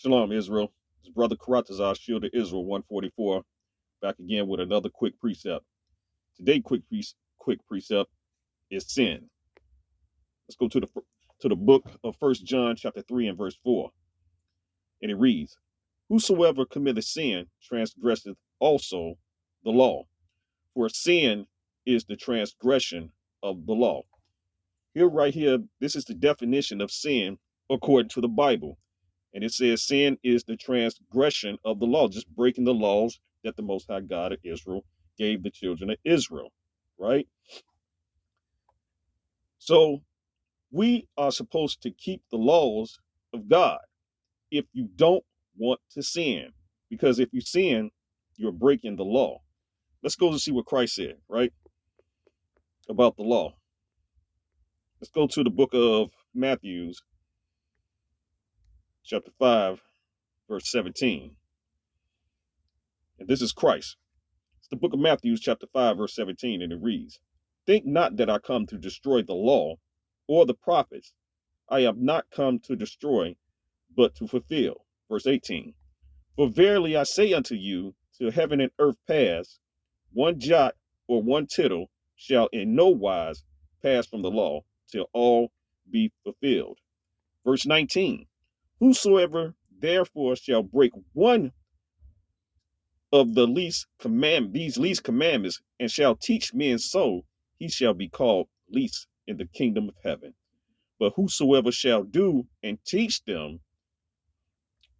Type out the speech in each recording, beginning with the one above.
Shalom, Israel. It's Brother Karatazar, Shield of Israel 144, back again with another quick precept. Today, quick precept is sin. Let's go to the book of First John, chapter 3, and verse 4. And it reads, "Whosoever committeth sin transgresseth also the law, for sin is the transgression of the law." Right here, this is the definition of sin according to the Bible. And it says sin is the transgression of the law, just breaking the laws that the Most High God of Israel gave the children of Israel, right? So we are supposed to keep the laws of God if you don't want to sin, because if you sin, you're breaking the law. Let's go to see what Christ said, right, about the law. Let's go to the book of Matthew, chapter 5, verse 17. And this is Christ. It's the book of Matthew, chapter 5, verse 17, and it reads, "Think not that I come to destroy the law or the prophets. I have not come to destroy, but to fulfill." Verse 18, "For verily I say unto you, till heaven and earth pass, one jot or one tittle shall in no wise pass from the law, till all be fulfilled." Verse 19, "Whosoever therefore shall break one of these least commandments, and shall teach men so, he shall be called least in the kingdom of heaven. But whosoever shall do and teach them,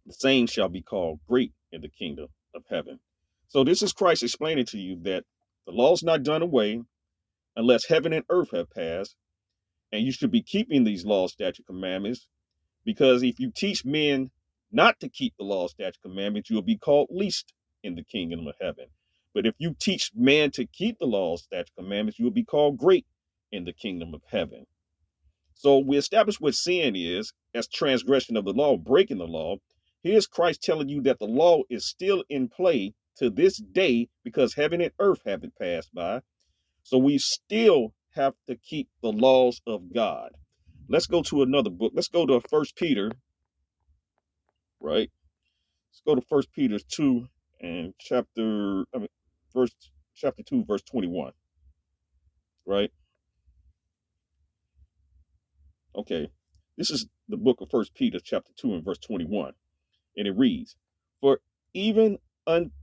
the same shall be called great in the kingdom of heaven." So this is Christ explaining to you that the law's not done away unless heaven and earth have passed, and you should be keeping these laws, statute, commandments, because if you teach men not to keep the law, statute, commandments, you'll be called least in the kingdom of heaven. But if you teach man to keep the law, statute, commandments, you will be called great in the kingdom of heaven. So we establish what sin is as transgression of the law, breaking the law. Here's Christ telling you that the law is still in play to this day because heaven and earth haven't passed by. So we still have to keep the laws of God. Let's go to another book. Let's go to First Peter, right? Let's go to First Peter 2 and chapter 2, verse 21, right? Okay. This is the book of First Peter, chapter 2 and verse 21. And it reads, "For even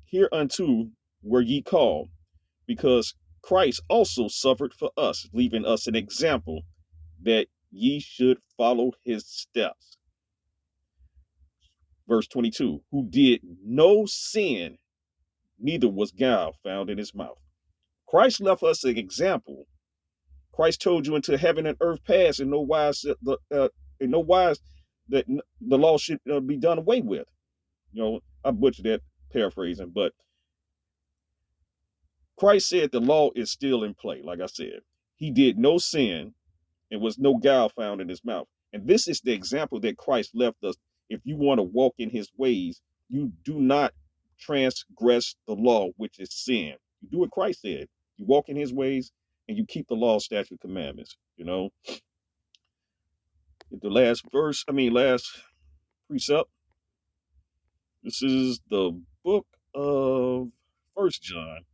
hereunto were ye called, because Christ also suffered for us, leaving us an example that ye should follow his steps." Verse 22, "Who did no sin, neither was guile found in his mouth." Christ left us an example. Christ told you until heaven and earth pass, in no wise that the law should be done away with. I butchered that paraphrasing, but Christ said the law is still in play. Like I said, he did no sin and was no guile found in his mouth. And this is the example that Christ left us. If you want to walk in his ways, you do not transgress the law, which is sin. You do what Christ said. You walk in his ways and you keep the law, statute, commandments. The last precept. This is the book of First John,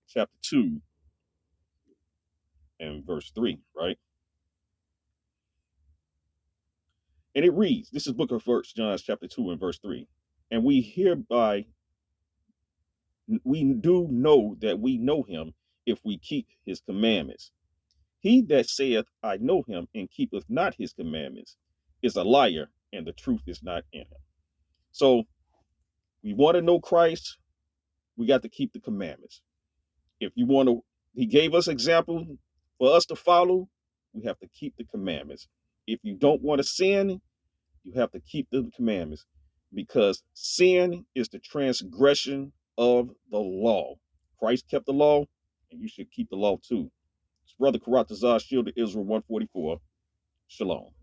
chapter 2 and verse 3, right? And it reads, this is book of First John, chapter 2 and verse 3. "And we do know that we know him if we keep his commandments. He that saith, I know him, and keepeth not his commandments, is a liar, and the truth is not in him." So we want to know Christ, we got to keep the commandments. If you want to, he gave us example for us to follow, we have to keep the commandments. If you don't want to sin, you have to keep the commandments, because sin is the transgression of the law. Christ kept the law, and you should keep the law too. It's Brother Karatazar, Shield of Israel 144. Shalom.